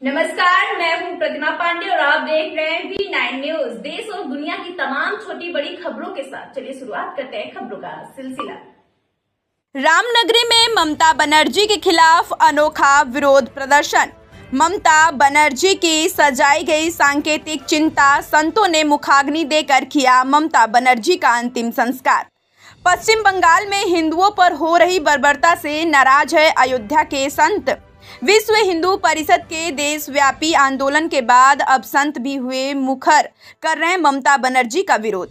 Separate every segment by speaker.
Speaker 1: नमस्कार, मैं हूं प्रतिमा पांडे और आप देख रहे हैं V9 न्यूज। देश और दुनिया की तमाम छोटी बड़ी खबरों के साथ चलिए शुरुआत करते हैं खबरों का सिलसिला।
Speaker 2: रामनगरी में ममता बनर्जी के खिलाफ अनोखा विरोध प्रदर्शन। ममता बनर्जी की सजाई गई सांकेतिक चिंता, संतों ने मुखाग्नि देकर किया ममता बनर्जी का अंतिम संस्कार। पश्चिम बंगाल में हिंदुओं पर हो रही बर्बरता से नाराज है अयोध्या के संत। विश्व हिंदू परिषद के देशव्यापी आंदोलन के बाद अब संत भी हुए मुखर कर रहे हैं ममता बनर्जी का विरोध।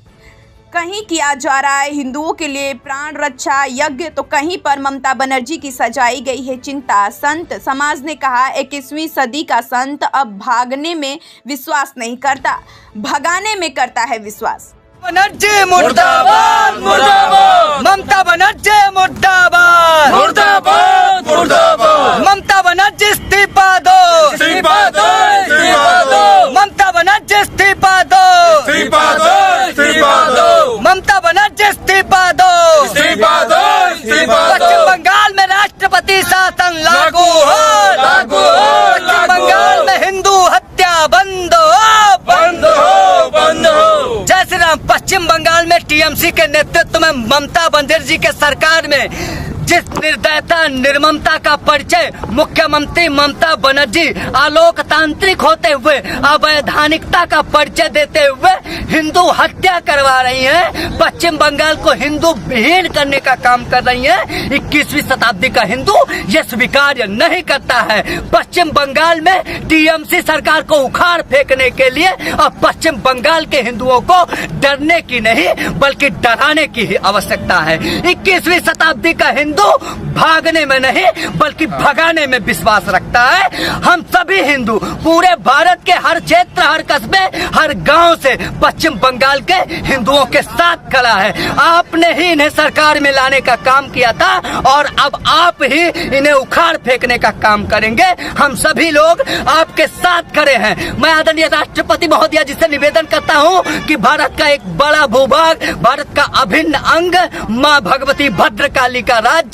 Speaker 2: कहीं किया जा रहा है हिंदुओं के लिए प्राण रक्षा यज्ञ, तो कहीं पर ममता बनर्जी की सजाई गई है चिंता। संत समाज ने कहा 21वीं सदी का संत अब भागने में विश्वास नहीं करता, भगाने में करता है विश्वास।
Speaker 3: बनर्जी मुर्दाबाद मुर्दाबाद, ममता बनर्जी मुर्दाबाद मुर्दाबाद मुर्दाबाद, ममता बनर्जी इस्तीफा दो इस्तीफा दो इस्तीफा दो, ममता बनर्जी इस्तीफा दो इस्तीफा दो इस्तीफा दो, ममता बनर्जी इस्तीफा दो इस्तीफा दो इस्तीफा दो। पश्चिम बंगाल में राष्ट्रपति शासन लागू हो लागू हो, पश्चिम बंगाल में हिंदू हत्या बंद हो बंद हो बंद हो। जय श्री राम। पश्चिम बंगाल में टीएमसी के नेतृत्व में ममता बनर्जी के सरकार में जिस निर्दयता निर्ममता का परिचय मुख्यमंत्री ममता बनर्जी आलोकतांत्रिक होते हुए अवैधानिकता का परिचय देते हुए हिंदू हत्या करवा रही हैं, पश्चिम बंगाल को हिंदू विहीन करने का काम कर रही हैं। 21वीं शताब्दी का हिंदू ये स्वीकार नहीं करता है। पश्चिम बंगाल में टीएमसी सरकार को उखाड़ फेंकने के लिए अब पश्चिम बंगाल के हिंदुओं को डरने की नहीं बल्कि डराने की ही आवश्यकता है। 21वीं शताब्दी का हिंदू भागने में नहीं बल्कि भगाने में विश्वास रखता है। हम सभी हिंदू पूरे भारत के हर क्षेत्र हर कस्बे हर गांव से पश्चिम बंगाल के हिंदुओं के साथ खड़ा है। आपने ही इन्हें सरकार में लाने का काम किया था और अब आप ही इन्हें उखाड़ फेंकने का काम करेंगे। हम सभी लोग आपके साथ खड़े हैं। मैं आदरणीय राष्ट्रपति महोदय जी से निवेदन करता हूं कि भारत का एक बड़ा भूभाग, भारत का अभिन्न अंग, मां भगवती भद्रकाली का राज्य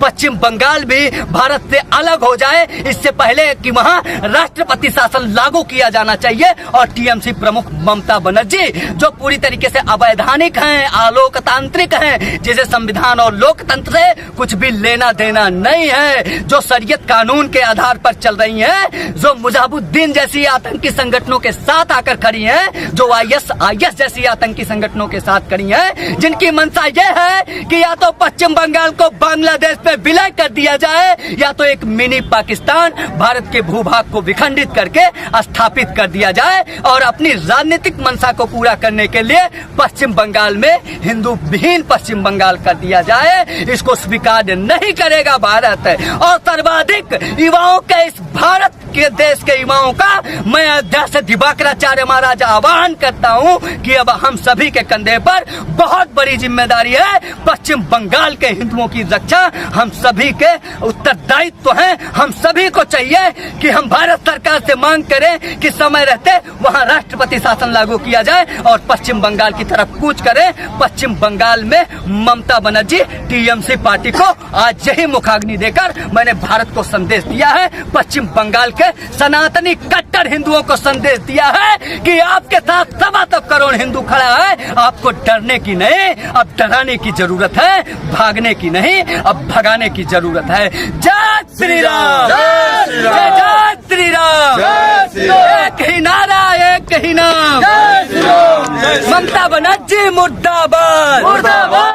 Speaker 3: पश्चिम बंगाल भी भारत से अलग हो जाए, इससे पहले कि वहां राष्ट्रपति शासन लागू किया जाना चाहिए। और टीएमसी प्रमुख ममता बनर्जी जो पूरी तरीके से अवैधानिक हैं, आलोकतांत्रिक हैं, जिसे संविधान और लोकतंत्र से कुछ भी लेना देना नहीं है, जो शरीयत कानून के आधार पर चल रही हैं, जो मुजाहिदीन जैसी आतंकी संगठनों के साथ आकर खड़ी हैं, जो आईएस जैसी आतंकी संगठनों के साथ खड़ी हैं, जिनकी मंशा यह है कि या तो पश्चिम बंगाल को बांग्लादेश पे विलय कर दिया जाए या तो एक मिनी पाकिस्तान भारत के भूभाग को विखंडित करके स्थापित कर दिया जाए और अपनी राजनीतिक मंशा को पूरा करने के लिए पश्चिम बंगाल में हिंदू विहीन पश्चिम बंगाल कर दिया जाए। इसको स्वीकार नहीं करेगा भारत। और सर्वाधिक युवाओं के इस भारत के देश के युवाओं का मैं अध्यक्ष दिवाकराचार्य महाराज आह्वान करता हूं कि अब हम सभी के कंधे पर बहुत बड़ी जिम्मेदारी है। पश्चिम बंगाल के हिंदुओं की रक्षा हम सभी के उत्तरदायित्व है। हम सभी को चाहिए कि हम भारत सरकार से मांग करें कि समय रहते वहां राष्ट्रपति शासन लागू किया जाए और पश्चिम बंगाल की तरफ कूच करें। पश्चिम बंगाल में ममता बनर्जी टीएमसी पार्टी को आज यही मुखाग्नि देकर मैंने भारत को संदेश दिया है, पश्चिम बंगाल के सनातनी कट्टर हिंदुओं को संदेश दिया है कि आपके साथ 7 करोड़ हिंदू खड़ा है। आपको डरने की नहीं, अब डराने की जरूरत है, भागने की नहीं, अब भगाने की जरूरत है। जय श्री राम, जय श्री राम, एक ही नारा एक ही नाम, ममता बनर्जी मुर्दाबाद मुर्दाबाद।